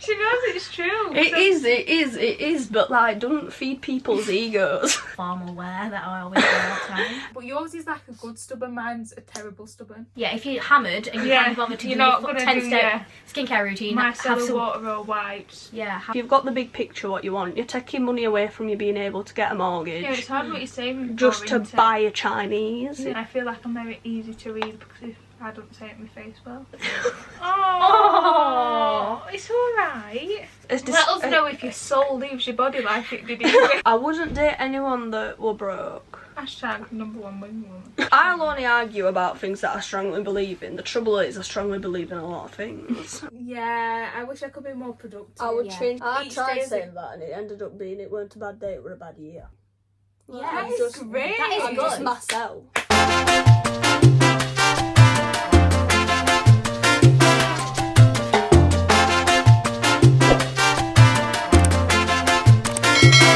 She knows it's true. It is, but like, don't feed people's egos. Formal wear that I always wear all the time. But yours is like a good stubborn, mine's a terrible stubborn. Yeah, if you're hammered and you can't be bothered to do your 10-step skincare routine, micellar water or wipes. Yeah. If you've got the big picture what you want, you're taking money away from you being able to get a mortgage. Yeah, it's hard what you're saving just for, to buy a Chinese. Yeah, I feel like I'm very easy to read because if I don't say it in my face well. Oh, it's alright. Let us know if your soul leaves your body like it did Evie. I wouldn't date anyone that were broke. Hashtag #1 wing woman. I'll only argue about things that I strongly believe in. The trouble is I strongly believe in a lot of things. Yeah, I wish I could be more productive. I would change. I Each tried day saying that and it ended up being it weren't a bad day, it were a bad year. Yeah, that is great. That is I'm good. just myself.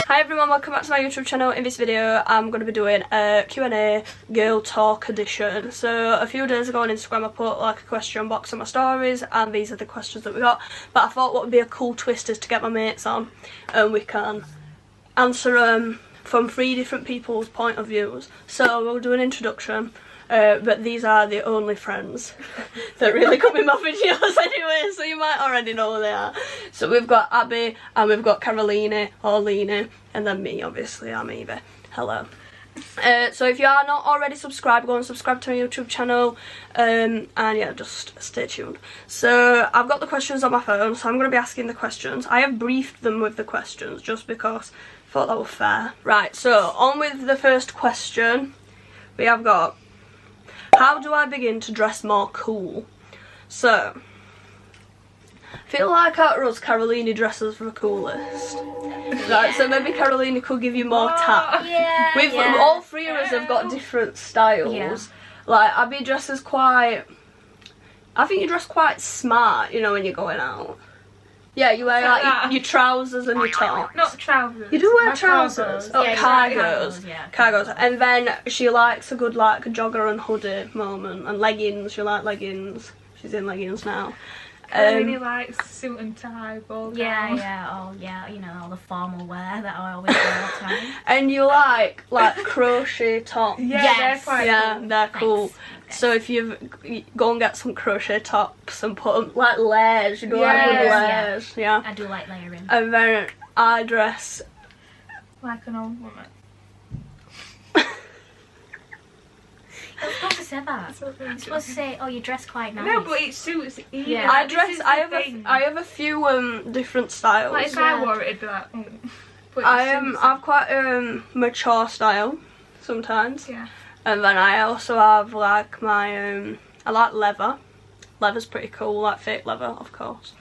Hi everyone, welcome back to my YouTube channel. In this video I'm going to be doing a Q&A girl talk edition. So a few days ago on Instagram I put like a question box on my stories and these are the questions that we got. But I thought what would be a cool twist is to get my mates on and we can answer them from 3 different people's point of views. So we'll do an introduction. But these are the only friends that really come in my videos anyway, so you might already know who they are. So we've got Abby, and we've got Caroline, or Lena, and then me, obviously, I'm Evie. Hello. So if you are not already subscribed, go and subscribe to my YouTube channel, and yeah, just stay tuned. So I've got the questions on my phone, so I'm going to be asking the questions. I have briefed them with the questions, just because I thought that was fair. Right, so on with the first question, we have got, how do I begin to dress more cool? So, I feel like out of us, Caroline dresses the coolest. Right, so maybe Caroline could give you more tap. Yeah, all 3 of us have got different styles. Yeah. Like, Abby dresses quite... I think you dress quite smart, you know, when you're going out. Yeah, you wear like your trousers and your top. Not trousers. You do wear trousers. Oh, yeah, cargos. Yeah. Cargos. And then she likes a good like jogger and hoodie moment. And leggings. She likes leggings. She's in leggings now. I really like suit and tie, ball gown. Yeah, you know, all the formal wear that I always wear all the time. And you like crochet tops. Yeah, They're cool. Thanks. So if you go and get some crochet tops and put them like layers, you do like good layers. Yeah. I do like layering. And then I dress like an old woman. You're supposed to say that. You're supposed to say, oh, you dress quite nice. No, but it suits Evie. Yeah. I dress. I have a few different styles. Like if I wore it, it'd be like. But I've quite a mature style sometimes. Yeah. And then I also have like my I like leather. Leather's pretty cool, like fake leather, of course.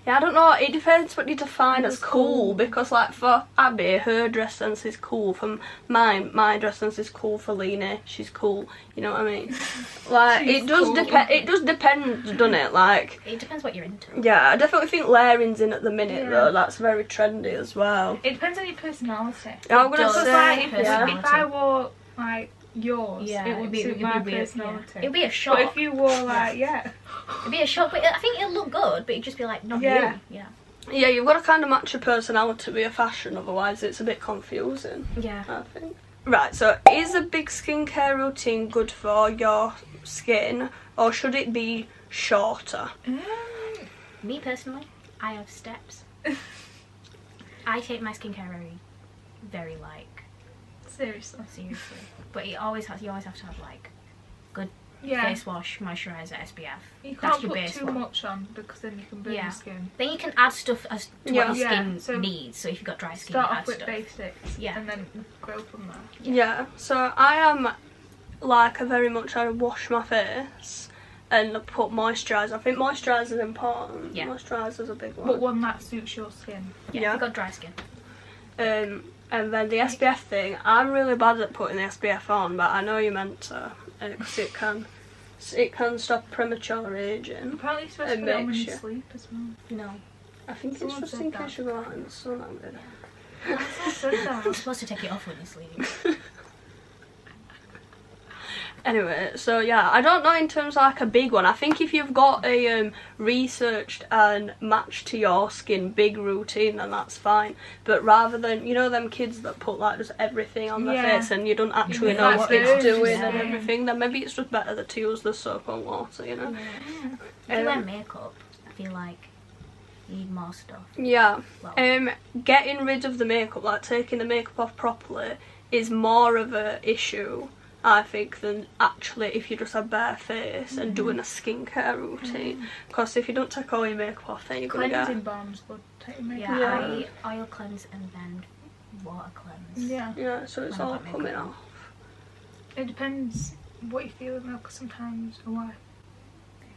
Yeah, I don't know, it depends what you define as cool, because like for Abby, her dress sense is cool. For mine, my dress sense is cool. For Lena, she's cool. You know what I mean? Like it does depend. It does depend, doesn't it? Like it depends what you're into. Yeah, I definitely think layering's in at the minute though. That's very trendy as well. It depends on your personality. I'm gonna say, like, if I wore like yours, it would suit my personality. Yeah. It'd be a shot. But if you wore like it'd be a shot. But I think it'll look good, but it'd just be like not you. Yeah. Yeah, you've got to kind of match your personality with your fashion, otherwise it's a bit confusing. Yeah. I think. Right, so is a big skincare routine good for your skin, or should it be shorter? Me personally, I have steps. I take my skincare very like seriously. But you always have to have like good face wash, moisturiser, SPF. You can't put too much on because then you can burn your skin. Then you can add stuff as to what your skin needs. So if you've got dry skin, start you add off with stuff. basics, and then grow from there. Yeah. So I am like I wash my face and put moisturiser. I think moisturiser is important. Yeah. Moisturiser's a big one. But one that suits your skin. Yeah. If you've got dry skin. And then the SPF thing, I'm really bad at putting the SPF on, but I know you're meant to, because it can stop premature aging. Apparently you're supposed to put it on when you sleep as well. No. I think it's just in case you go out in the sun. You're supposed to take it off when you sleep. Anyway, so yeah, I don't know in terms of like a big one. I think if you've got a researched and matched to your skin big routine, then that's fine. But rather than, you know, them kids that put like just everything on their face and you don't actually know what it's doing and everything, then maybe it's just better to use the soap and water, you know. If you wear makeup, I feel like you need more stuff. Yeah. Getting rid of the makeup, like taking the makeup off properly, is more of a issue, I think, than actually if you just have bare face and doing a skincare routine. Because if you don't take all your makeup off, then you're going to get... Cleansing balms would take your makeup off. I oil cleanse and then water cleanse. Yeah, so it's all coming off. It depends what you're feeling though, because sometimes...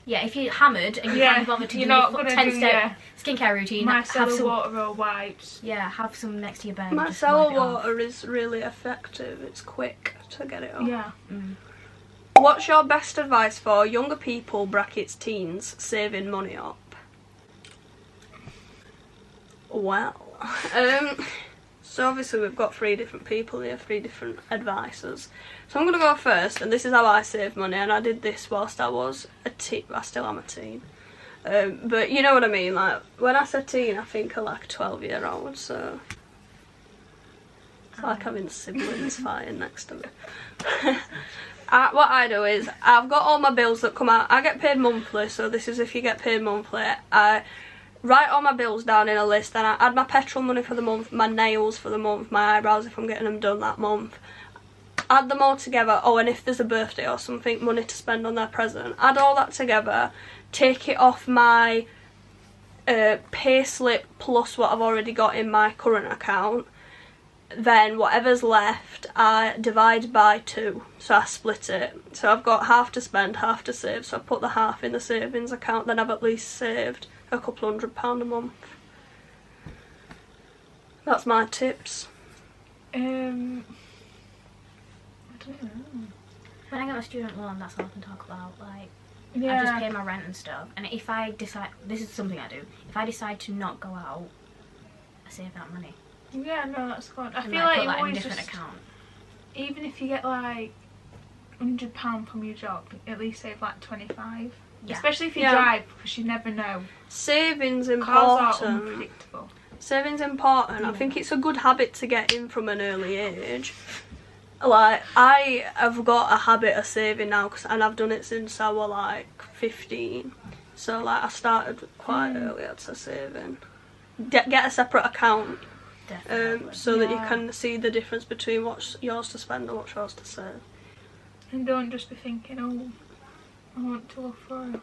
Yeah, if you're hammered and you can't bother to do your 10-step skincare routine, have some water or wipes. Yeah, have some next to your bed. Micellar water is really effective. It's quick to get it off. Yeah. What's your best advice for younger people, brackets teens, saving money up? Well, so obviously we've got 3 different people here, 3 different advices. So I'm going to go first, and this is how I save money, and I did this whilst I was a teen. I still am a teen. But you know what I mean, like, when I say teen, I think of like a 12-year-old, so... It's like having siblings fighting next to me. What I do is, I've got all my bills that come out. I get paid monthly, so this is if you get paid monthly. I write all my bills down in a list, and I add my petrol money for the month, my nails for the month, my eyebrows if I'm getting them done that month. Add them all together. Oh, and if there's a birthday or something, money to spend on their present. Add all that together, take it off my pay slip plus what I've already got in my current account. Then whatever's left, I divide by 2. So I split it. So I've got half to spend, half to save. So I put the half in the savings account, then I've at least saved a couple £100 a month. That's my tips. When I get my student loan, that's all I can talk about. Like, I just pay my rent and stuff. And if I decide, this is something I do, if I decide to not go out, I save that money. Yeah, no, that's good. I and feel like put that in a always different account. Even if you get like £100 from your job, at least save like 25. Yeah. Especially if you drive, because you never know. Saving's important. Cars are unpredictable. Saving's important. I think it's a good habit to get in from an early age. Like, I have got a habit of saving now, and I've done it since I was like 15. So like, I started quite early at saving. Get a separate account, so that you can see the difference between what's yours to spend and what's yours to save. And don't just be thinking, oh, I want to look for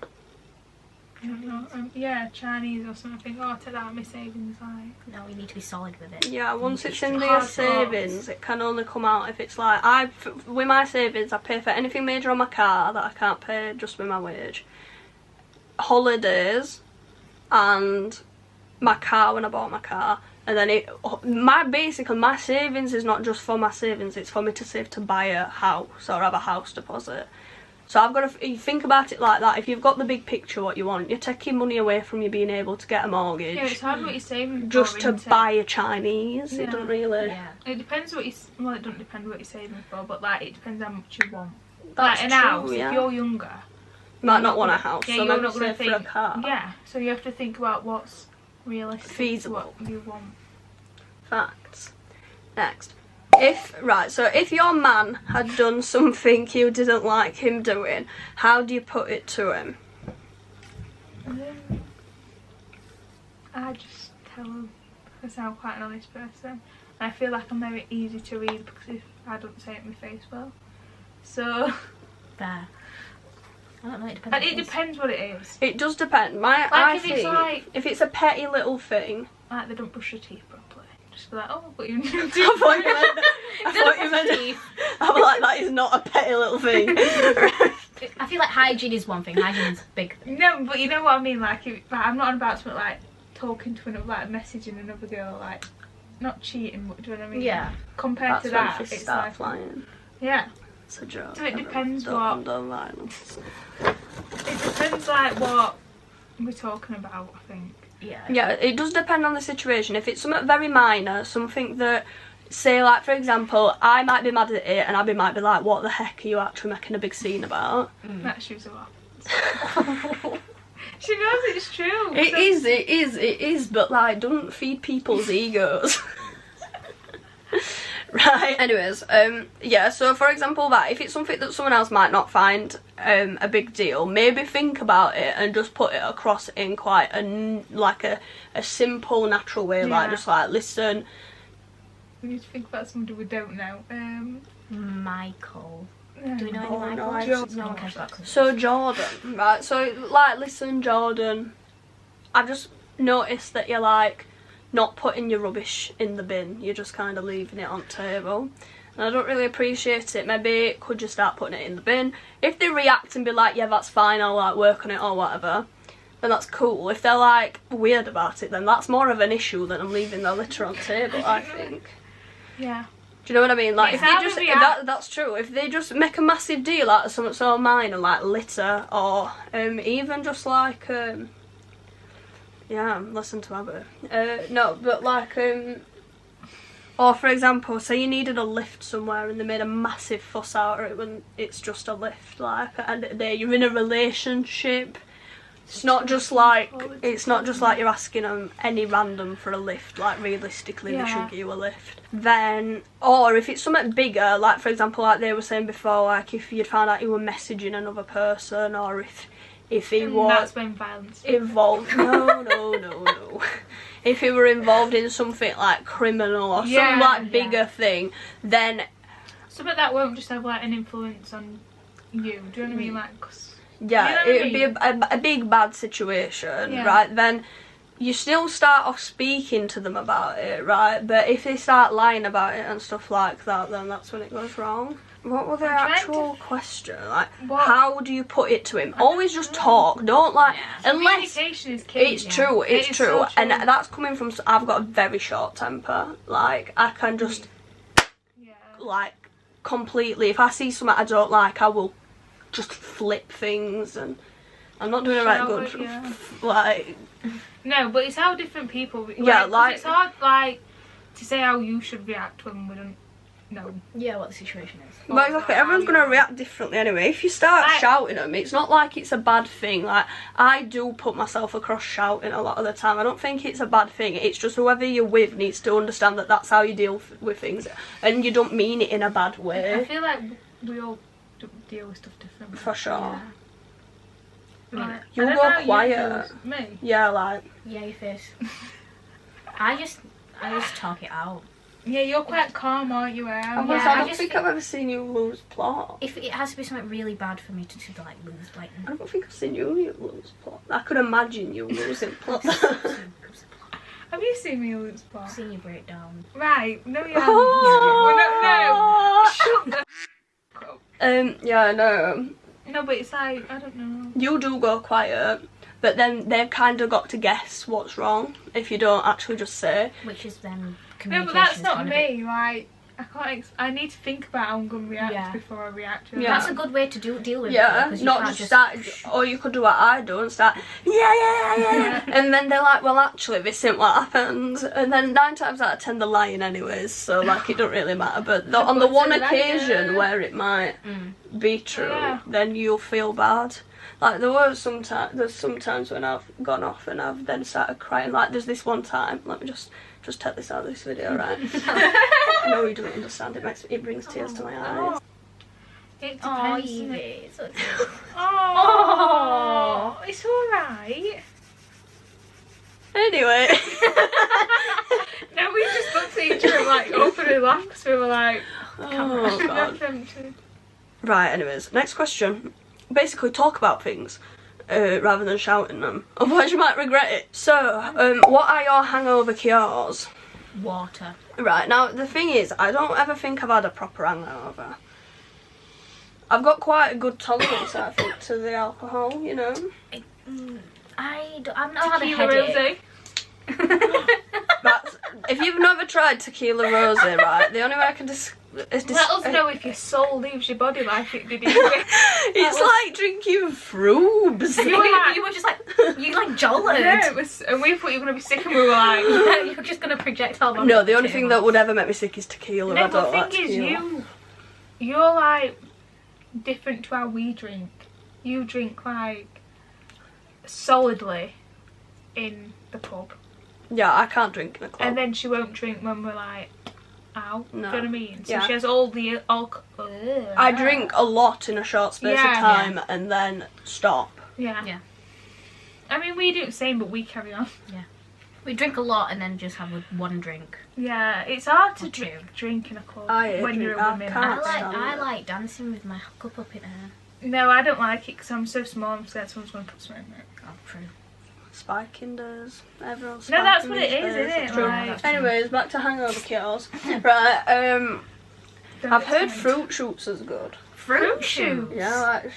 Chinese or something. I think, oh, take that out of my savings. Like, no, you need to be solid with it. Yeah, once it's in your savings, it can only come out if it's like, with my savings, I pay for anything major on my car that I can't pay just with my wage. Holidays, and my car when I bought my car. And then my savings is not just for my savings, it's for me to save to buy a house or have a house deposit. So I've got to think about it like that. If you've got the big picture what you want, you're taking money away from you being able to get a mortgage. Yeah, it's hard what you're saving just for, to buy a Chinese. It doesn't really. Yeah. It depends what you. Well, it doesn't depend what you're saving for, but like it depends how much you want. That's like an true, house, yeah. If you're younger, you might not want a house. Yeah, so you're not going to think for a car. Yeah, so you have to think about what's realistic, feasible, what you want. Facts. Next. If your man had done something you didn't like him doing, how do you put it to him? I just tell him, because I'm quite an honest person. And I feel like I'm very easy to read because if I don't say it in my face well. So... Fair. I don't know, it depends. And it depends what it is. It does depend. I think if it's a petty little thing... Like they don't brush your teeth properly. Just be like, oh, but you I thought you meant I'm like, that is not a petty little thing. I feel like hygiene is one thing. Hygiene is big. No, but you know what I mean. Like, I'm not about to like talking to another, like messaging another girl, like not cheating. But do you know what I mean? Yeah. Compared to that, it's like flying. Yeah. It's a joke. So it depends don't violence. It depends like what we're talking about. I think. Yeah, it does depend on the situation. If it's something very minor, something that say, like, for example, I might be mad at it and Abby might be like, what the heck are you actually making a big scene about? That's usually what happens. She knows it's true. It is, but like, don't feed people's egos. Right, anyways, yeah, so for example that, if it's something that someone else might not find a big deal, maybe think about it and just put it across in quite a simple, natural way, like, just like, listen. We need to think about somebody we don't know. Michael. Do we know any no, Michael? No one cares about Christmas. So Jordan, right, so like, listen Jordan, I've just noticed that you're like not putting your rubbish in the bin, you're just kind of leaving it on the table, and I don't really appreciate it. Maybe could you start putting it in the bin? If they react and be like, yeah, that's fine, I'll like work on it or whatever, then that's cool. If they're like weird about it, then that's more of an issue than I'm leaving the litter on the table, I think. Yeah. Do you know what I mean? Like, It's if they how just they react. that's true. If they just make a massive deal out of something so minor like litter, or even just like yeah, listen to Abby. No, but like or for example, say you needed a lift somewhere and they made a massive fuss out of it when it's just a lift. Like, at the end of the day, you're in a relationship. It's not just like you're asking them any random for a lift. Like, realistically, they should give you a lift. Then, or if it's something bigger, like for example, like they were saying before, like if you'd found out you were messaging another person, or if he was that's when violence involved. No. If he were involved in something like criminal or some like bigger thing, then something that won't just have like an influence on you. Do you know what I mean? Like, 'cause yeah, you know it would be a big bad situation, right? Then you still start off speaking to them about it, right? But if they start lying about it and stuff like that, then that's when it goes wrong. What was the actual question? Like, how do you put it to him? Always just talk. Don't like, unless communication is key. it's true. It's true, so true, and that's coming from. I've got a very short temper. Like, I can just like completely. If I see something I don't like, I will just flip things, and I'm not doing it right good. Like, no, but it's how different people. Like it's hard, like, to say how you should react when we don't know. Yeah, what the situation is. But exactly, everyone's gonna react differently anyway. If you start shouting at them, it's not like it's a bad thing. Like, I do put myself across shouting a lot of the time. I don't think it's a bad thing. It's just whoever you're with needs to understand that that's how you deal with things, and you don't mean it in a bad way. I feel like we all deal with stuff differently. For sure. Like, You go quiet. Me? Yeah, like. Yeah, your face. I just talk it out. Yeah, you're quite calm, aren't you, Em? I don't think I've ever seen you lose plot. If it has to be something really bad for me to like lose, like. I don't think I've seen you lose plot. I could imagine you losing plot. Have you seen me lose plot? I've seen you break down. Right, no you haven't. No. Shut the up. Yeah, I know. No, but it's like, I don't know. You do go quiet, but then they've kind of got to guess what's wrong if you don't actually just say. Which is then No, but that's not me. Like, I can't. I need to think about how I'm gonna react before I react. Yeah, that's a good way to deal with it. Yeah, not just start. Or you could do what I do and start. Yeah. And then they're like, well, actually, this isn't what happened. And then 9 times out of 10 they're lying anyways. So like, it don't really matter. But on the one occasion where it might be true, then you'll feel bad. Like, there's sometimes when I've gone off and I've then started crying. Like, there's this one time. Let me just take this out of this video, right? No, you don't understand. It brings tears to my eyes. It depends. Evie, it's okay. Oh, it's alright. Anyway. No, we just looked at each other like open and laughed because we were like, oh god. Right, anyways, next question. Basically, talk about things rather than shouting them. Otherwise, you might regret it. So, what are your hangover cures? Water. Right, now, the thing is, I don't ever think I've had a proper hangover. I've got quite a good tolerance, I think, to the alcohol, you know. I've not had a headache. If you've never tried tequila rosé, right, the only way I can It's Let us know if your soul leaves your body like it did. It's like drinking frubes. You were just like, you like jolted. Yeah, it was, and we thought you were going to be sick and we were like... You're just going to projectile vomit. No, the only thing that would ever make me sick is tequila. No, I but don't the like thing tequila. is, you're like different to how we drink. You drink like solidly in the pub. Yeah, I can't drink in a club. And then she won't drink when we're like out. No. Do you know what I mean? So Yeah. she has all the alcohol. I drink a lot in a short space of Yeah. time and then stop. Yeah. Yeah. I mean, we do the same, but we carry on. We drink a lot and then just have one drink. Yeah, it's hard to Or two. drink in a club I hate when you're drink- a I woman. can't. I like dancing with my cup up in air. No, I don't like it because I'm so small. I'm scared someone's going to put something in it. Oh, true. Spiking does. Everyone's No, that's spiking what it these is, days, isn't it? that's true. Like- That's true. Anyways, back to hangover cures. Right, Don't I've get heard tired. fruit shoots is good. Fruit shoots. Yeah, like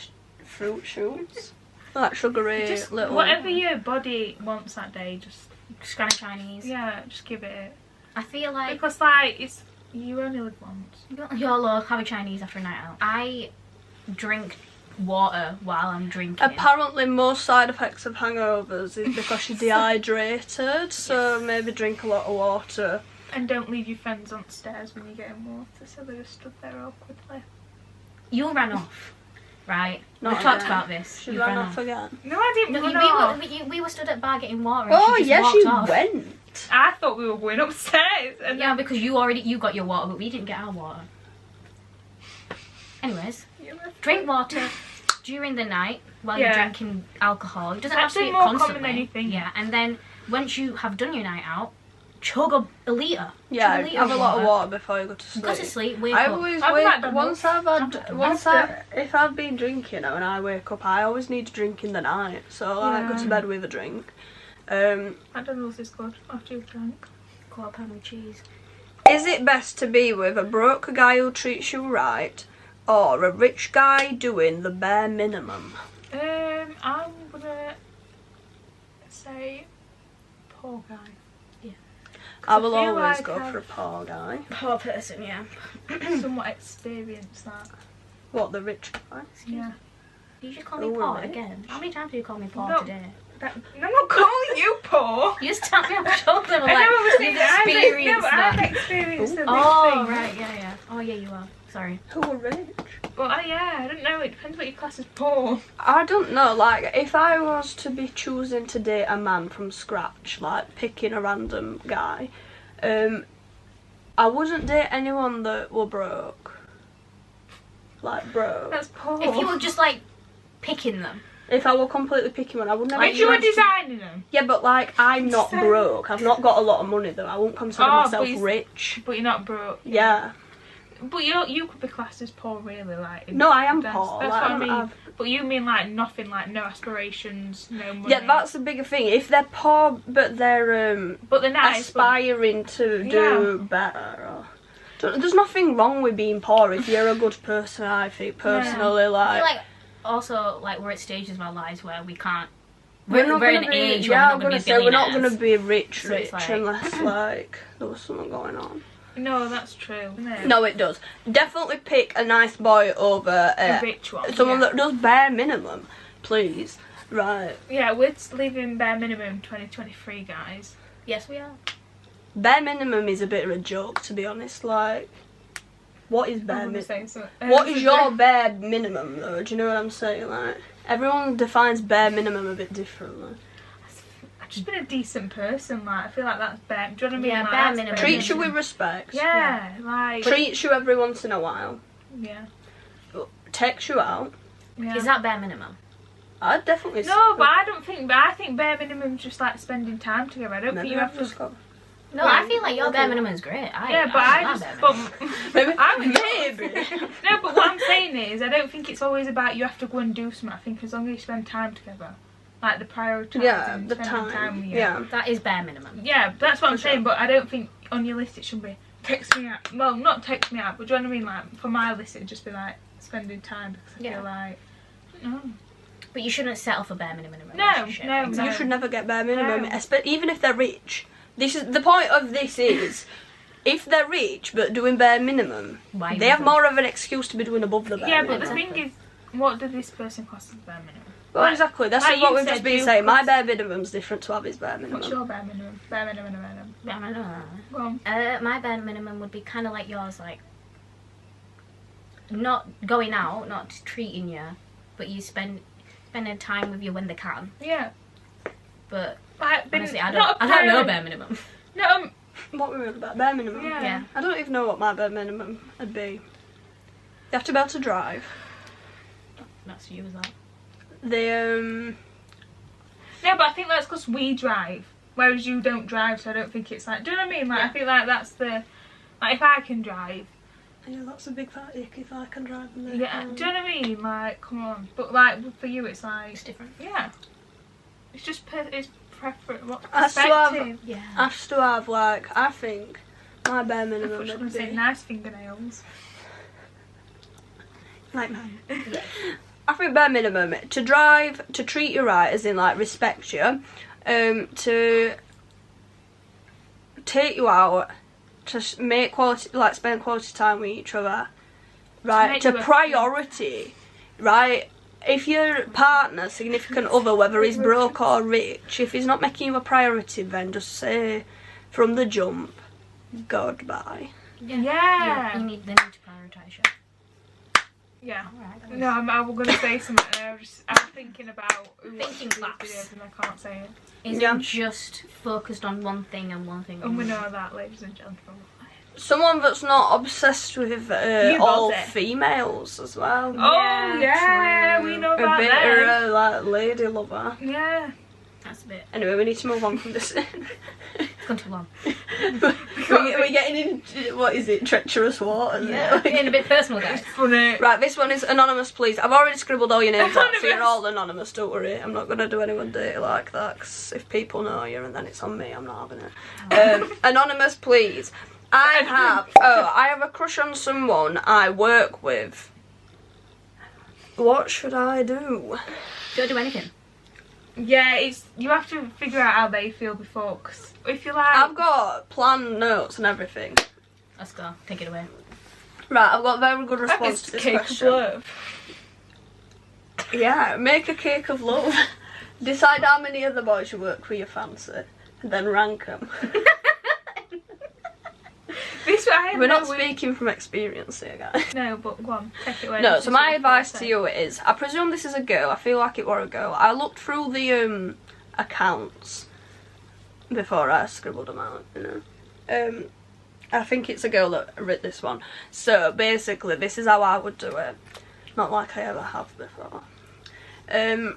fruit shoots. Like sugary Just little... whatever your body wants that day, just Scranny Chinese. yeah, just give it. I feel like Because like it's you only live once. YOLO, have a Chinese after a night out. I drink water while I'm drinking. Apparently most side effects of hangovers is because you're dehydrated, so maybe drink a lot of water. And don't leave your friends on stairs when you're getting water, so they just stood there awkwardly. You ran off, right? Not We've talked again. about this. She You ran off again. No, I didn't No, run we off. we were stood at bar getting water. And Oh she just yes, walked you off. went. I thought we were going upstairs. And Yeah, because you got your water, but we didn't get our water. Anyways, drink water during the night while you're Yeah. drinking alcohol. It doesn't That's have to be more common constantly. than you think. Yeah, and then once you have done your night out, chug a litre. Yeah, Chug a litre have a of lot of water. water before you go to sleep. Go to sleep, wake I up. always Have wake McDonald's. once I've had McDonald's. if I've been drinking and I wake up, I always need to drink in the night. So I go to Yeah. bed with a drink. McDonald's is good after you've drunk. Quarter pound with cheese. Is it best to be with a broke guy who treats you right, or a rich guy doing the bare minimum? I'm gonna say poor guy. I will I feel always like go I've- for a poor guy. Poor person, yeah. Somewhat experienced that. What, the rich guy? Yeah. You just call me Oh, poor right. again. How many times do you call me poor No. today? I'm not calling you poor. You just tapped me on the shoulder and were I know like, I was saying you've that experienced I've that. experienced a big Oh, thing. right, yeah. Oh, yeah, you are. Sorry. Who are rich? Well, yeah, I don't know. It depends what your class is poor. I don't know, like, if I was to be choosing to date a man from scratch, like, picking a random guy, I wouldn't date anyone that were broke. Like, broke. That's poor. If you were just like picking them. If I were completely picking one, I would never... If you were designing them, Yeah, but, like, I'm not Same. broke. I've not got a lot of money, though. I won't consider Oh, myself but you- rich. but you're not broke. Yeah. But you could be classed as poor, really, like. in No, I am dance. poor. That's Like, what I I'm- mean. I've- But you mean like nothing, like no aspirations, no money. Yeah, that's the bigger thing. If they're poor, but they're But they're nice. But aspiring to do better. There's nothing wrong with being poor if you're a good person, I think, personally. I Like, feel like also like we're at stages of our lives where we can't. we're not we're going in to an be, age yeah, where I'm we're not going going to to be say, we're not going to billionaires. be rich, So it's like- unless, like, there was something going on. no, that's true. Isn't it? No, it does. Definitely pick a nice boy over a rich one. someone yeah. that does bare minimum, please. Right. Yeah, we're living bare minimum 2023, guys. Yes, we are. Bare minimum is a bit of a joke, to be honest. Like, what is bare I'm gonna minimum? say something. What is your bare minimum, though? Do you know what I'm saying? Like, everyone defines bare minimum a bit differently. I've just been a decent person. Like, I feel like that's bare. Do you know what I mean? Yeah, like, bare that's minimum. Treats you with respect. Yeah, like. Treats you every once in a while. Yeah. Takes you out. Yeah. Is that bare minimum? I'd definitely. No, but I don't think. But I think bare minimum's just like spending time together. I don't Maybe think you have I've just to. got. No, I feel like your bare minimum is great. Yeah, but I love just. bare But minimum. Maybe. I would Maybe. No, but what I'm saying is, I don't think it's always about you have to go and do something. I think as long as you spend time together, like the prioritising, Yeah, the spending time. with you. Yeah. That is bare minimum. Yeah, that's what I'm For saying. sure. But I don't think on your list it should be text me out. Well, not text me out, but do you know what I mean? Like for my list, it'd just be like spending time because I Yeah. feel like. No. But you shouldn't settle for bare minimum in a No, relationship. no, Exactly. You should never get bare minimum, No. even if they're rich. This is the point of this is if they're rich but doing bare minimum, Why they have minimum? more of an excuse to be doing above the bare Yeah, minimum. but the thing is, what did this person cost as bare minimum? Well, Like- exactly. That's like what you we've said, just been you saying. My cost- bare minimum's different to Abby's bare minimum. What's your bare minimum? Bare minimum. Go on. My bare minimum would be kind of like yours, like not going out, not treating you, but you spending time with you when they can. Yeah. But Like, honestly, I not a don't know parent. bare minimum. No, What were we on about? Bare minimum? Yeah. Yeah. I don't even know what my bare minimum would be. You have to be able to drive. That's you as well. The No, but I think that's because we drive, whereas you don't drive, so I don't think it's like. Do you know what I mean? Like, I feel like that's the. Like, if I can drive. yeah, that's a big fat ick if I can drive them. Yeah, do you know what I mean? Like, come on. But, like, for you, it's like. It's different. Yeah. It's just. It's preference. What Has to have- perspective. Yeah. Has to have, like, I think my bare I minimum thought you were would going to say be nice fingernails. like mine. Yeah. I think bare minimum to drive, to treat you right, as in like respect you, to take you out, to make quality, like spend quality time with each other, right? make To you a priority, right? If your partner, significant other, whether he's broke or rich, if he's not making you a priority, then just say from the jump, goodbye. Yeah. You need to prioritise you. Yeah. Alright. No, I was going to say something and I'm thinking about who watches Thinking these claps. videos and I can't say it. Isn't Yeah. just focused on one thing and one thing. And we only. know that, ladies and gentlemen. Someone that's not obsessed with You all got it. females as well. Oh, yeah, true. we know A about bit that. of a like lady lover. Yeah. That's a bit. Anyway, we need to move on from this. It's gone too long. We're getting into, what is it, treacherous waters? Yeah. Getting a bit personal, guys. It's funny. Right, this one is anonymous, please. I've already scribbled all your names out, so you're Anonymous. all anonymous, don't worry. I'm not going to do anyone dirty like that, 'cause if people know you and then it's on me, I'm not having it. Anonymous, please. I have a crush on someone I work with. What should I do? Don't do anything. Yeah, it's you have to figure out how they feel before, because if you like. I've got planned notes and everything. Let's go. Take it away. Right, I've got a very good I response guess to this cake of question. love. Yeah, make a cake of love. Decide how many of the boys you work with you fancy, and then rank them. This I We're not know we- speaking from experience here, guys. No, but go on, take it away. No, This so is my what advice I to you is, I presume this is a girl, I feel like it were a girl. I looked through the accounts before I scribbled them out, you know. I think it's a girl that wrote this one. So basically, this is how I would do it. Not like I ever have before. The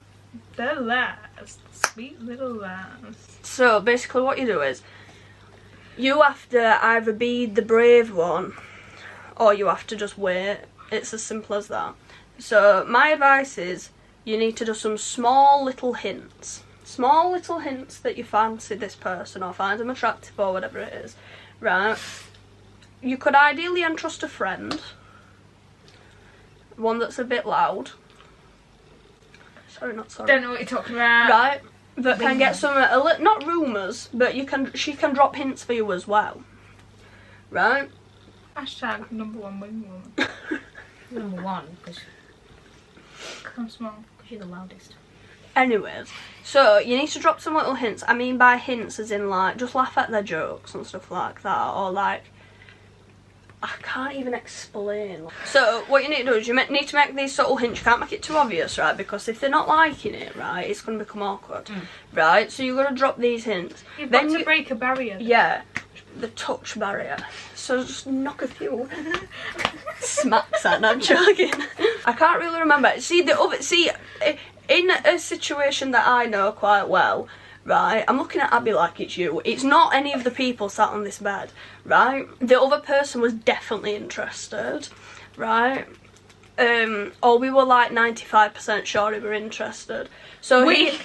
lass, sweet little lass. So basically what you do is, you have to either be the brave one, or you have to just wait. It's as simple as that. So my advice is, you need to do some small little hints. Small little hints that you fancy this person or find them attractive or whatever it is. Right? You could ideally entrust a friend. One that's a bit loud. Sorry, not sorry. Don't know what you're talking about. Right? That can get some, not rumours, but she can drop hints for you as well. Right? Hashtag #1 wing woman. Number one, because I'm small. you're the loudest. Anyways, so you need to drop some little hints. I mean by hints as in like, just laugh at their jokes and stuff like that, or like, I can't even explain. So what you need to do is you need to make these subtle hints. You can't make it too obvious, right? Because if they're not liking it, right, it's going to become awkward, right? So you're going to drop these hints. You've Then got to break a barrier. Yeah, the touch barrier. So just knock a few smacks at. No, I'm joking. I can't really remember. In a situation that I know quite well, right, I'm looking at Abby like it's you. It's not any of the people sat on this bed, right? The other person was definitely interested, right? Or we were like 95% sure he were interested. So he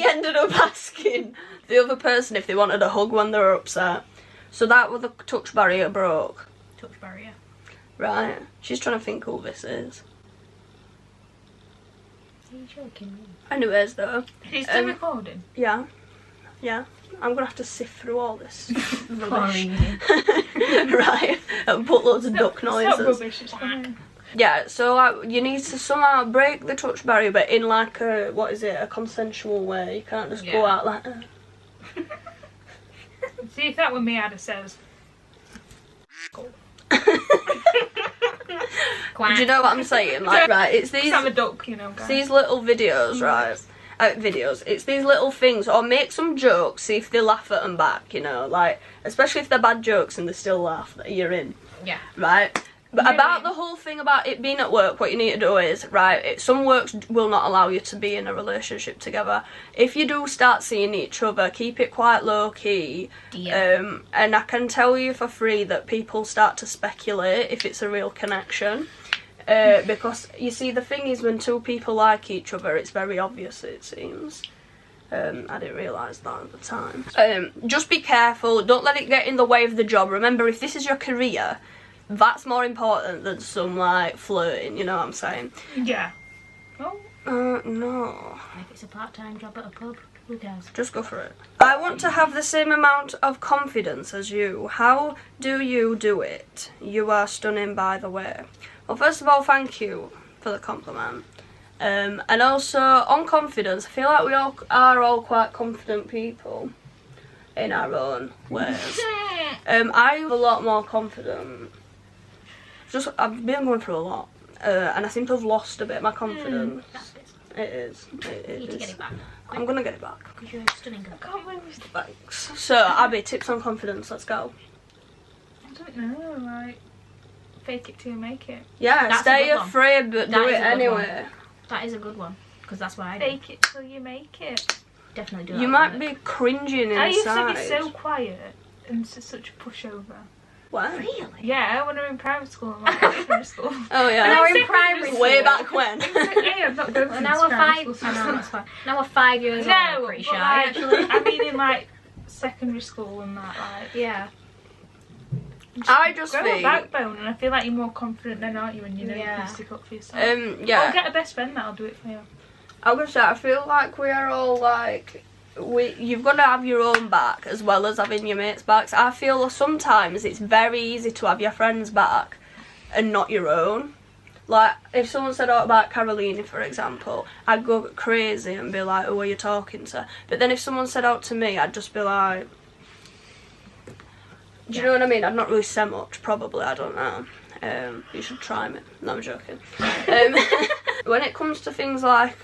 ended up asking the other person if they wanted a hug when they were upset. So that was the touch barrier broke. Touch barrier. Right? She's trying to think who this is. Are you joking me? Anyways though. Is it still recording? Yeah. Yeah. I'm gonna have to sift through all this rubbish. Chlorine. Right, and put loads of duck It's not noises. rubbish, it's funny. Yeah, so like you need to somehow break the touch barrier, but in like a, what is it, a consensual way. You can't just go out like See, if that were me, I'd have said. Do you know what I'm saying? Like, right, it's these. I'm a duck, you know, guys. It's these little videos, right? Videos. It's these little things, or make some jokes, see if they laugh at them back. You know, like especially if they're bad jokes and they still laugh, you're in. Yeah. Right. But about the whole thing about it being at work, what you need to do is, right, some works will not allow you to be in a relationship together. If you do start seeing each other, keep it quite low-key. Yeah. And I can tell you for free that people start to speculate if it's a real connection. Because, you see, the thing is, when two people like each other, it's very obvious, it seems. I didn't realise that at the time. Just be careful, don't let it get in the way of the job. Remember, if this is your career, that's more important than some, like, flirting, you know what I'm saying? Yeah. Oh. No. If it's a part-time job at a pub, who cares? Just go for it. I want to have the same amount of confidence as you. How do you do it? You are stunning, by the way. Well, first of all, thank you for the compliment. And also, on confidence, I feel like we all are all quite confident people in our own ways. I'm a lot more confident. I've been going through a lot, and I seem to have lost a bit of my confidence. It is. You need to get it back. I'm gonna get it back. Because you're a stunning girl. I can't believe this. Thanks. So, Abby, tips on confidence. Let's go. I don't know, like, fake it till you make it. Yeah, That's a stay good one. afraid, but That do is it a good anyway. That is a good one. Because that's what I do. Fake it till you make it. Definitely do that. You might be cringing I used to inside. be so quiet and such a pushover. What? Really? Yeah, when I was in primary school and like secondary school. Oh yeah. When I was in primary school. Way back when. Yeah, I'm not going Well, to now we're primary five. school, I so- know, that's fine. Now we're 5 years old. No, I'm pretty but shy, like, actually. I mean in like secondary school and that, like. Yeah. I just grow think. a backbone, and I feel like you're more confident then, aren't you? When you know you Yeah. can stick up for yourself. Yeah. Or get a best friend that'll do it for you. I was gonna say, I feel like we are all like, you've got to have your own back as well as having your mates' backs. I feel sometimes it's very easy to have your friend's back and not your own. Like, if someone said out about Caroline, for example, I'd go crazy and be like, who are you talking to? But then if someone said out to me, I'd just be like, do you know what I mean? I'd not really say much, probably, I don't know. You should try me. No, I'm joking. When it comes to things like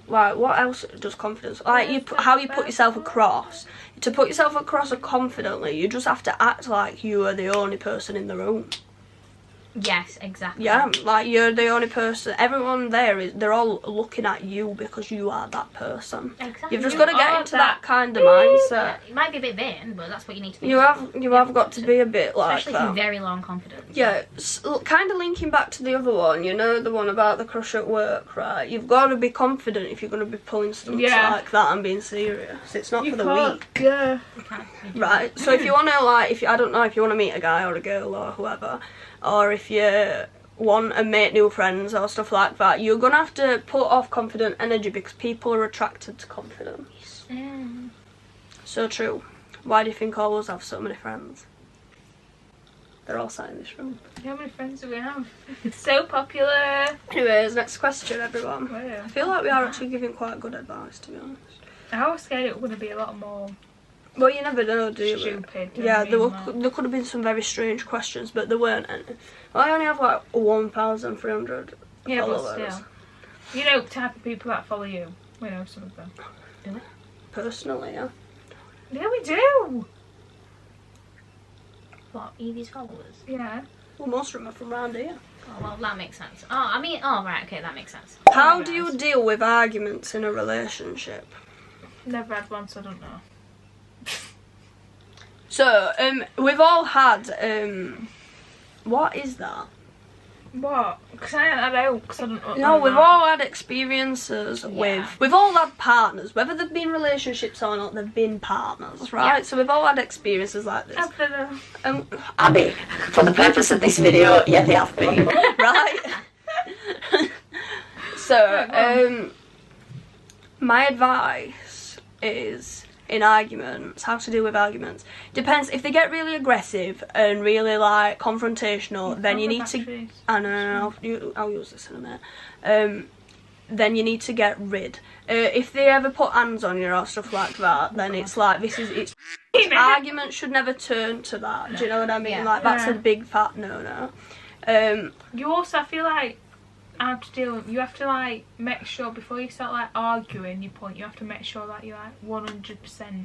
what else does confidence? Like how you put yourself across. To put yourself across confidently, you just have to act like you are the only person in the room. Yes, exactly. Yeah, like you're the only person. Everyone there they're all looking at you because you are that person. Exactly. You've just You got to get are into that. that kind of mindset. It might be a bit vain, but that's what you need to be. You have got to be a bit like Especially that. in very long confidence. Yeah, kind of linking back to the other one, you know, the one about the crush at work, right? You've got to be confident if you're going to be pulling stunts like that and being serious. It's not for the weak, Yeah. You can't be- right? So if you want to, like, I don't know, if you want to meet a guy or a girl or whoever, or if you want to make new friends or stuff like that, you're going to have to put off confident energy because people are attracted to confidence. So true. Why do you think all of us have so many friends? They're all sat in this room. How many friends do we have? It's so popular. Anyways, next question, everyone. Wow. I feel like we are actually giving quite good advice, to be honest. I was scared it was going to be a lot more Well, you never know, do you? stupid. do you Yeah, know what I mean? there could have been some very strange questions, but there weren't any. Well, I only have like 1,300 Yeah, but followers. still. You know, type of people that follow you. We know some of them. Do we? Personally, yeah. Yeah, we do. What, Evie's followers? Yeah. Well, most of them are from around here. Oh, well, that makes sense. Oh, I mean, oh, right, okay, that makes sense. How do you deal with arguments in a relationship? Never had one, so I don't know. So, we've all had, what is that? What? Because I ain't had out, because I don't know. No, we've all had experiences Yeah. we've all had partners, whether they've been relationships or not, they've been partners, right? Yeah. So we've all had experiences like this. I've been a... Abby, for the purpose of this video, yeah, they have been. Right? So, my advice is, in arguments, how to deal with arguments, depends. If they get really aggressive and really like confrontational, then you need to. I know. I'll use this in a minute. Then you need to get rid. If they ever put hands on you or stuff like that, then it's like it's arguments should never turn to that. Do you know what I mean? Yeah. Like that's a big fat no. You also, I feel like, how to deal with, you have to like make sure before you start like arguing your point, you have to make sure that you're like 100%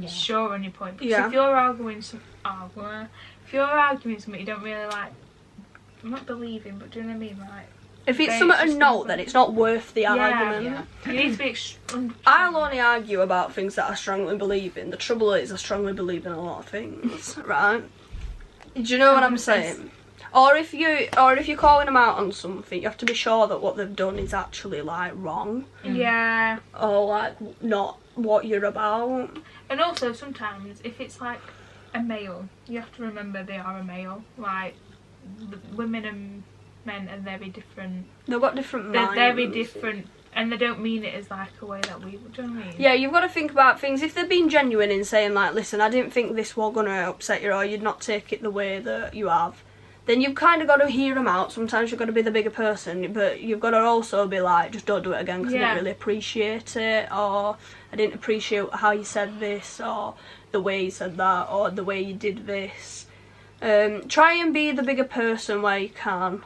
sure on your point. Because if you're arguing if you're arguing something you don't really like, I'm not believing, but do you know what I mean? Like, if it's something to note, then it's not worth the argument. Yeah. You need to be I'll only argue about things that I strongly believe in. The trouble is I strongly believe in a lot of things, right? Do you know what I'm saying? Or if you're calling them out on something, you have to be sure that what they've done is actually like wrong. Yeah. Or like not what you're about. And also sometimes if it's like a male, you have to remember they are a male. Like women and men are very different. They've got different minds. They're very different, and they don't mean it as like a way that we would. Do you know what I mean? Yeah, you've got to think about things. If they're being genuine in saying like, listen, I didn't think this was gonna upset you, or you'd not take it the way that you have, then you've kind of got to hear them out. Sometimes you've got to be the bigger person, but you've got to also be like, just don't do it again because I didn't really appreciate it, or I didn't appreciate how you said this, or the way you said that, or the way you did this. Try and be the bigger person where you can.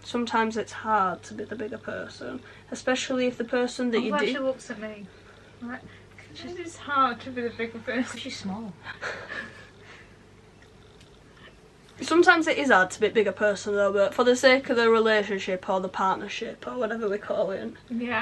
Sometimes it's hard to be the bigger person, especially if the person that you do. She looks at me. Right? It's hard to be the bigger person. She's small. Sometimes it is hard to be a bigger person though, but for the sake of the relationship or the partnership or whatever we call it,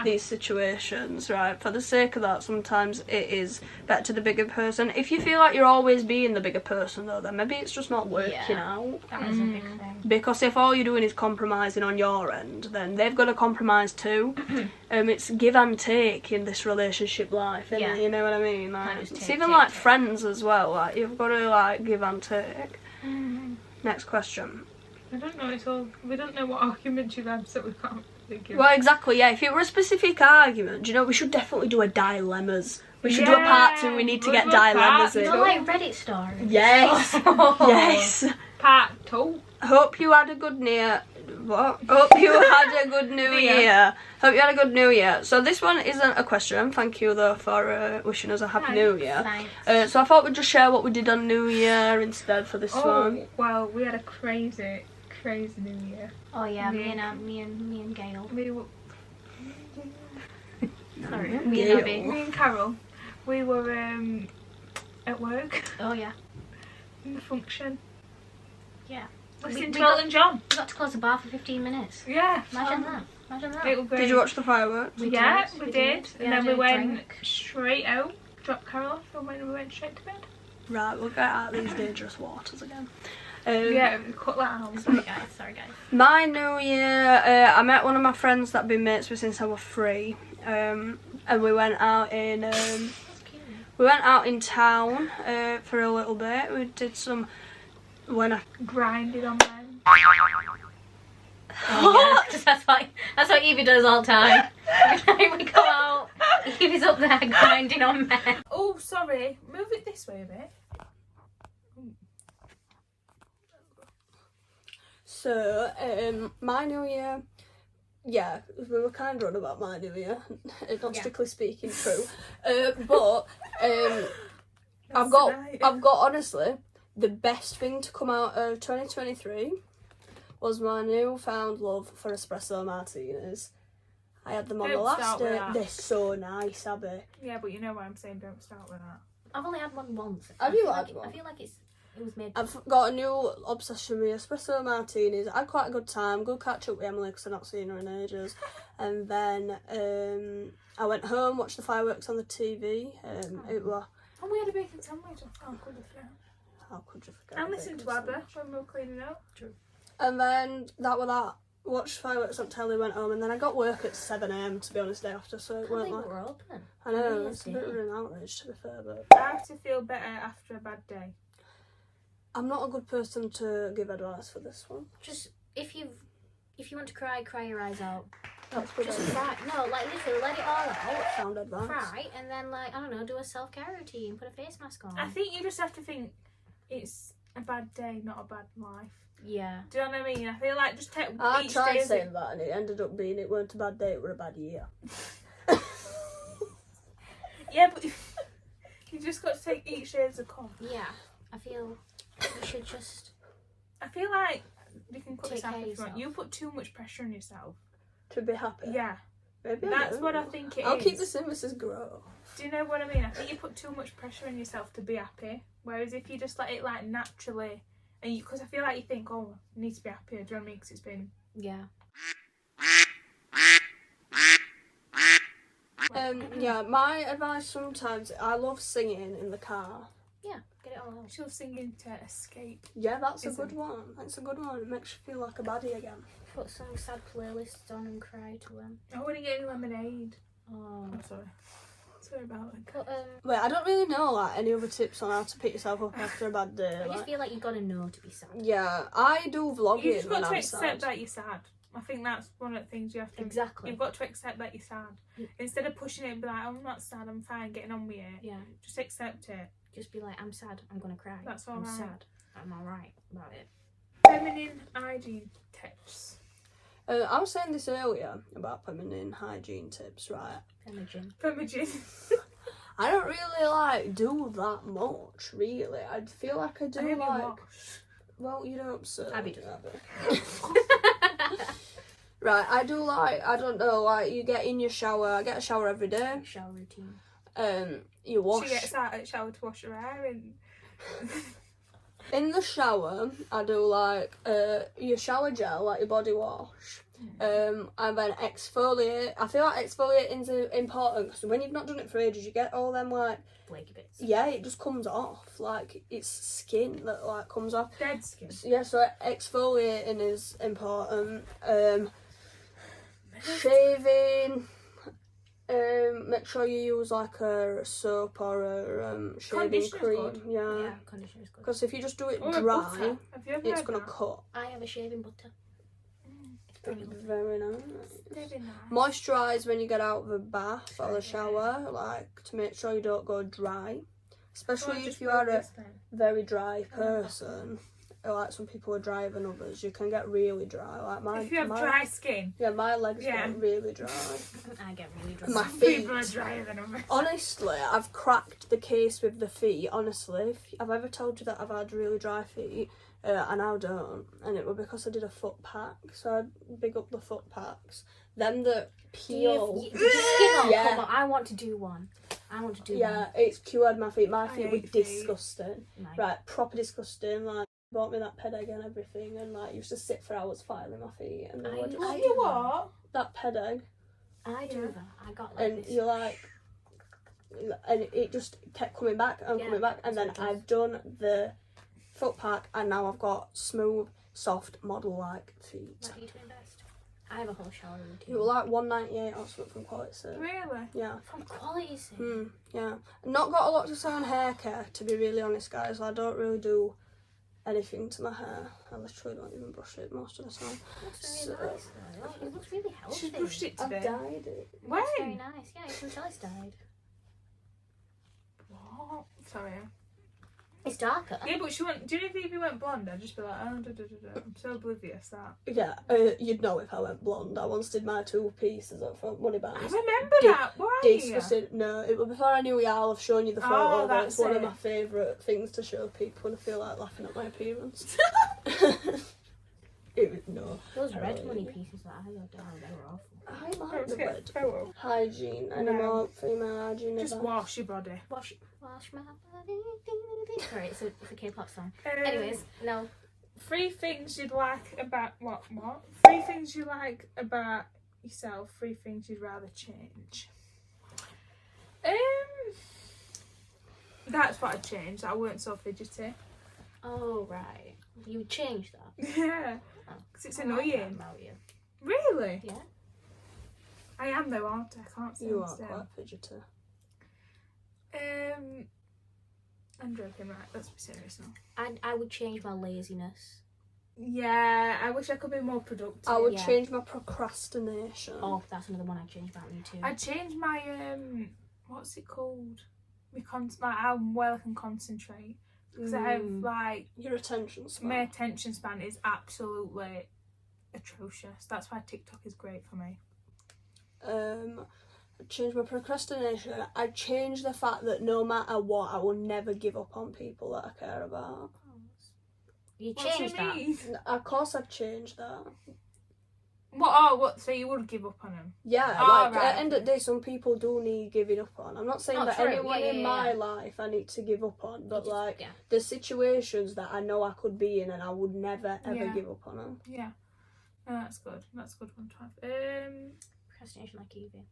these situations, right, for the sake of that, sometimes it is better to the bigger person. If you feel like you're always being the bigger person though, then maybe it's just not working out. That is a big thing. Because if all you're doing is compromising on your end, then they've got to compromise too. It's give and take in this relationship life, isn't it? You know what I mean? Like, it's even like friends as well, like you've got to like give and take. Next question. I don't know, we don't know what arguments you've had, so we can't think of. Well, exactly, yeah. If it were a specific argument, do you know, we should definitely do a dilemmas. We should do a part 2, we need to get dilemmas in. You know, like Reddit stories? Yes. Yes. Part 2. Hope you had a good Hope you had a good New Year. Hope you had a good New Year. So this one isn't a question. Thank you though for wishing us a happy New Year. Thanks. So I thought we'd just share what we did on New Year instead for this one. Well, we had a crazy New Year. Oh yeah, me and Gail. Sorry, me and Abby. Me and Carol. We were at work. Oh yeah. In the function. Yeah. Listening to Elton John. We got to close the bar for 15 minutes. Yeah. Imagine that. Imagine that. It was great. Did you watch the fireworks? We did. And then we went straight out, dropped Carol off, and we went straight to bed. Right, we'll get out of these dangerous waters again. Yeah, cut that out. Sorry guys. My New Year, I met one of my friends that I've been mates with since I was 3. And we went out in town for a little bit. We did some grinded on men. Oh, yeah. That's what Evie does all the time. Every time we go out, Evie's up there grinding on men. Oh, sorry. Move it this way a bit. So, my New Year, yeah, we were kind of on about my New Year, not strictly speaking true, but I've got honestly, the best thing to come out of 2023 was my newfound love for espresso martinis. I had them on the last day. They're so nice, Abby. Yeah, but you know why I'm saying don't start with that. I've only had one once. Have you had one? I feel like it was made. I've got a new obsession with espresso martinis. I had quite a good time. Good catch up with Emily because I've not seen her in ages. And then I went home, watched the fireworks on the TV. It was. And we had a bacon sandwich. How could you forget? How could you forget? And listened to ABBA when we were cleaning up. True. And then that was that. Watched fireworks on telly, went home, and then I got work at 7 AM to be honest day after, so it weren't like. We're open. I know, it's a bit of an outrage to be fair, but I have to feel better after a bad day. I'm not a good person to give advice for this one. Just if you want to cry your eyes out. That's good. Just cry. No, like literally let it all out. Sound advice. Cry, and then like I don't know, do a self-care routine, put a face mask on. I think you just have to think it's a bad day, not a bad life. Yeah. Do you know what I mean? I feel like just take I each tried day saying that and it ended up being it weren't a bad day, it were a bad year. Yeah, but you just got to take each day as a come. Yeah. I feel you should just I feel like you can cut Take this out care of if you want. yourself. You put too much pressure on yourself. To be happy. Yeah, Maybe that's I what I don't. think it I'll is. keep this in, Mrs. Grow. Do you know what I mean? I think you put too much pressure on yourself to be happy. Whereas if you just let it like naturally, and because I feel like you think, oh, I need to be happy. Do you know what I mean? Because it's been yeah. Yeah, my advice sometimes, I love singing in the car. Yeah. Get it all out. she's singing to escape. Yeah, that's a Isn't good it? one. That's a good one. It makes you feel like a baddie again. Put some sad playlists on and cry to them. I want to get any lemonade. Oh. I'm sorry. Sorry about it. Put Wait, I don't really know like any other tips on how to pick yourself up after a bad day. I just Like, feel like you gotta know to be sad. yeah, I do You vlogging just got when to I'm accept sad. that you're sad. I think that's one of the things you have to. Exactly. You've got to accept that you're sad. Yeah. Instead of pushing it and be like, oh, I'm not sad, I'm fine, getting on with it. Yeah. Just accept it. Just be like, I'm sad, I'm gonna cry. That's I'm alright. sad. I'm alright about it. Feminine hygiene tips. I was saying this earlier about feminine hygiene tips, right? Feminine. Feminine. I don't really like do that much, really. I feel like I do I only like. wash. Well, you don't say. Abby does. Right, I do like. I don't know. Like you get in your shower. I get a shower every day. Shower routine. You wash. She gets out of the shower to wash her hair and In the shower, I do like your shower gel, like your body wash, and then exfoliate. I feel like exfoliating's important because when you've not done it for ages, you get all them like Flaky bits. yeah, it just comes off. Like it's skin that like comes off. dead skin. Yeah, so exfoliating is important. Shaving. Make sure you use like a soap or a shaving Conditioner's cream. good. Yeah. Yeah, conditioner's good. Because if you just do it Or a dry, butter. Have you ever it's heard gonna that? cut. I have a shaving butter. It's very lovely. Very nice. Very nice. Moisturise when you get out of the bath or the shower, like to make sure you don't go dry. Especially Or if just you are rub a this then. very dry person. Like some people are drier than others, you can get really dry. Like my, If you have my dry skin, yeah, my legs Yeah. get really dry. I get really dry. My some feet. people are drier than others. Honestly, I've cracked the case with the feet. Honestly, if I've ever told you that I've had really dry feet, I now don't, and it was because I did a foot pack. So I big up the foot packs. Them that peel. Did your skin all Yeah. come off? I want to do one. I want to do Yeah, one. it's cured my feet. My I feet were hate feet. disgusting. Nice. Right, proper disgusting. Like bought me that ped egg and everything, and like used to sit for hours filing my feet, and then I were just love You what? that ped egg, I do Yeah. that. I got like and this. you're like, and it just kept coming back and Yeah, coming back, and then that's what it I've done the foot pack, and now I've got smooth, soft, model-like feet. My feet are best. I have a whole shower routine. It was like $1.98 or something from Quality Set. Really? Yeah. From quality sake. Yeah. Not got a lot to say on hair care, to be really honest, guys. I don't really do anything to my hair. I literally don't even brush it most of the time. Looks really nice though. It looks really healthy. She's brushed it I've today. dyed it. When? It's very nice. Yeah, you can tell it's dyed. What? Sorry. It's darker. Yeah, but she went. Do you know if Evie went blonde? I'd just be like, oh, I'm so oblivious that. Yeah, you'd know if I went blonde. I once did my 2 pieces up front, money I bands. remember Di- that. Why? Disgusting. No, it was before I knew y'all. I've shown you the photo. Oh, but it's that's one of it. my favourite things to show people when I feel like laughing at my appearance. It was, no. Those red Really? money pieces that I got down, they were awful. I like Let's the get a red. photo. Hygiene. Any No. more female hygiene Just advice? wash your body. Wash my body. Sorry, it's a K-pop song. Um, Anyways, no. 3 things you'd like about what? 3 things you like about yourself. 3 things you'd rather change. That's what I'd change. That I weren't so fidgety. Oh right, you would change that. Yeah, because it's annoying. About you. Really? Yeah. I am though, aren't I? I can't stand You are still. quite fidgety. I'm joking, right? Let's be serious now. I would change my laziness. Yeah, I wish I could be more productive. I would change my procrastination. Oh, that's another one I'd change about me too. I'd change my what's it called? Like how well I can concentrate, because I have like your attention span. My attention span is absolutely atrocious. That's why TikTok is great for me. I'd change my procrastination. I'd change the fact that no matter what, I will never give up on people that I care about. You changed that? Of course I'd change that. What? So you would give up on them? Yeah, right. At the end of the day, some people do need giving up on. I'm not saying that anyone in my life I need to give up on, but there's situations that I know I could be in and I would never ever give up on them. Yeah. No, that's good. That's a good one to have. Procrastination like Evie.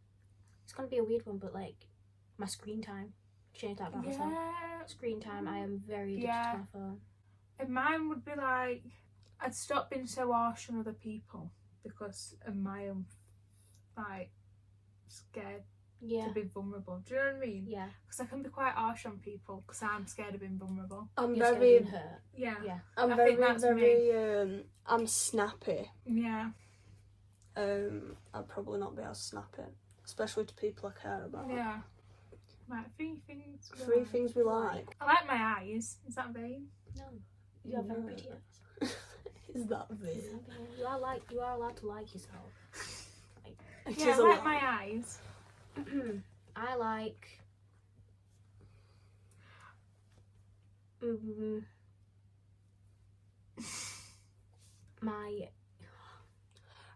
It's gonna be a weird one, but like my screen time. Change that about myself. Screen time. I am very addicted to my phone. And mine would be like, I'd stop being so harsh on other people because of my own, like, scared to be vulnerable. Do you know what I mean? Yeah. Because I can be quite harsh on people because I'm scared of being vulnerable. I'm You're very scared of being hurt. Yeah. I'm very I'm snappy. Yeah. I'd probably not be as snappy, especially to people I care about. Yeah. Right, three things we like. I like my eyes. Is that vain? No. You are very pretty eyes. Is that vain? You are allowed to like yourself. Yeah, I like my eyes. I like my.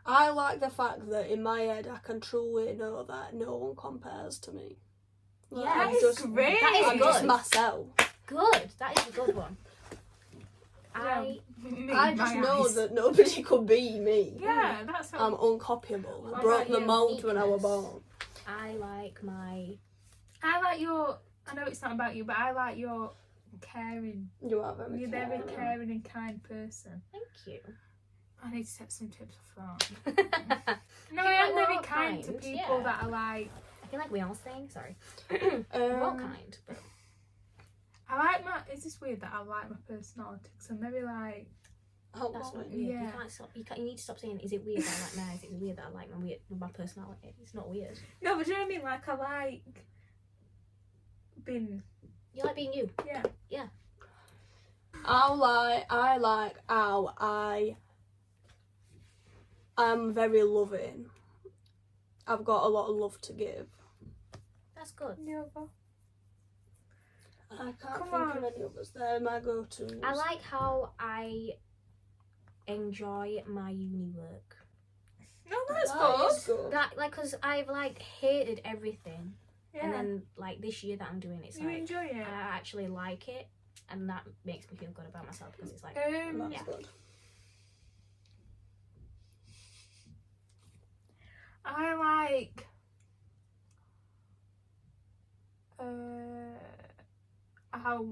I like the fact that in my head I can truly know that no one compares to me. Yeah, that is great. I'm just myself. Good. That is a good one. I just know that nobody could be me. Yeah, that's. I'm uncopyable. I broke the mold when I was born. I like your. I know it's not about you, but I like your caring. You are very. You're a very caring and kind person. Thank you. I need to set some tips off that. No, I am very kind to people that are like. I feel like we all saying sorry. We're all kind. But... I like my. Is this weird that I like my personality? So maybe like. That's not weird. Yeah. You can't stop. You need to stop saying. Is it weird that I like my eyes? Is it weird that I like my personality? It's not weird. No, but do you know what I mean? Like I like. Being. You like being you. Yeah. Yeah. I like how I'm very loving. I've got a lot of love to give. That's good. Yeah. I can't think of any others. They're my go-tos. I like how I enjoy my uni work. No, that's good. That because I've like hated everything, Yeah. and then like this year that I'm doing, it's You like enjoy it. I actually like it, and that makes me feel good about myself because it's like That's good. I like how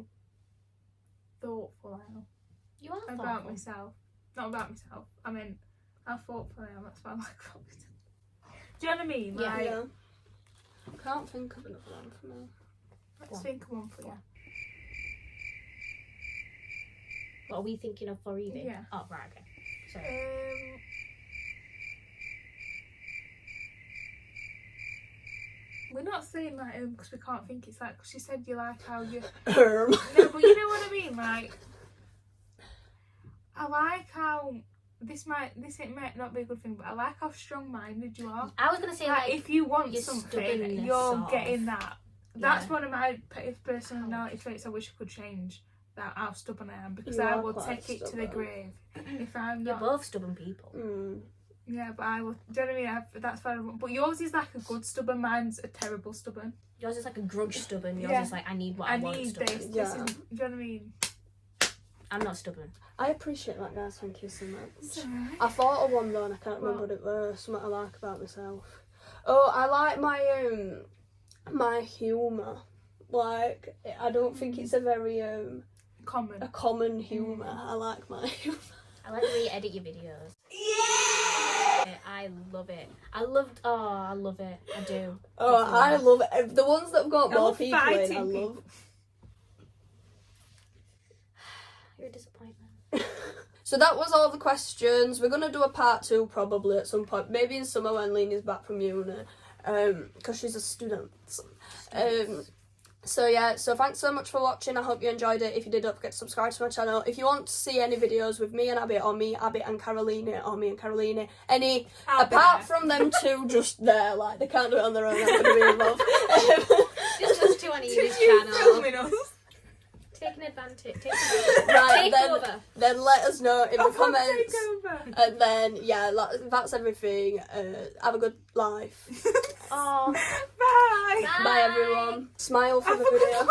thoughtful I am you are about thoughtful. myself. Not about myself. I mean, how thoughtful I am. That's what I like about myself. Do you know what I mean? Yeah. Like, Yeah. Can't think of another one for me. let's think of one for you. What are we thinking of for Evie? Yeah. Oh right, okay. Sorry. We're not saying like because we can't think. It's like cause she said you like how you. Herm. No, but you know what I mean. Like, I like how it might not be a good thing, but I like how strong-minded you are. I was gonna say like if you want your something, stubbornness you're sort of. getting that. That's Yeah. one of my personality traits. I wish I could change. That how stubborn I am because You I are will quite take it to the stubborn. grave if I'm You're not. both stubborn people. Yeah, but I will. Do you know what I mean? That's what I want. But yours is like a good stubborn. Mine's a terrible stubborn. Yours is like a grudge stubborn. Yours Yeah. is like I need what I, I want need stubborn. this. Yeah. This is, do you know what I mean? I'm not stubborn. I appreciate that, guys. Thank you so much. It's alright. I thought of one though, and I can't remember what it was. Something I like about myself. Oh, I like my humour. Like, I don't think it's a very common humour. I like my humour. I like the way you edit your videos. Yeah! I love it. I love it. I do. Oh, I love it. The ones that have got more love people in, fighting I people. love. You're a disappointment. So that was all the questions. We're going to do a part 2 probably at some point. Maybe in summer when Lena's back from uni. Because she's a student. So yeah, so thanks so much for watching. I hope you enjoyed it. If you did, don't forget to subscribe to my channel. If you want to see any videos with me and Abby, or me, Abby and Carolina, or me and Carolina, any apart from them two just there, like they can't do it on their own, I'm going to be involved. Just us two on Evie's channel. Taking advantage. Right, Take over. Then let us know in the comments. And then, yeah, that's everything. Have a good life. Oh. Bye. Bye everyone. Smile for the video.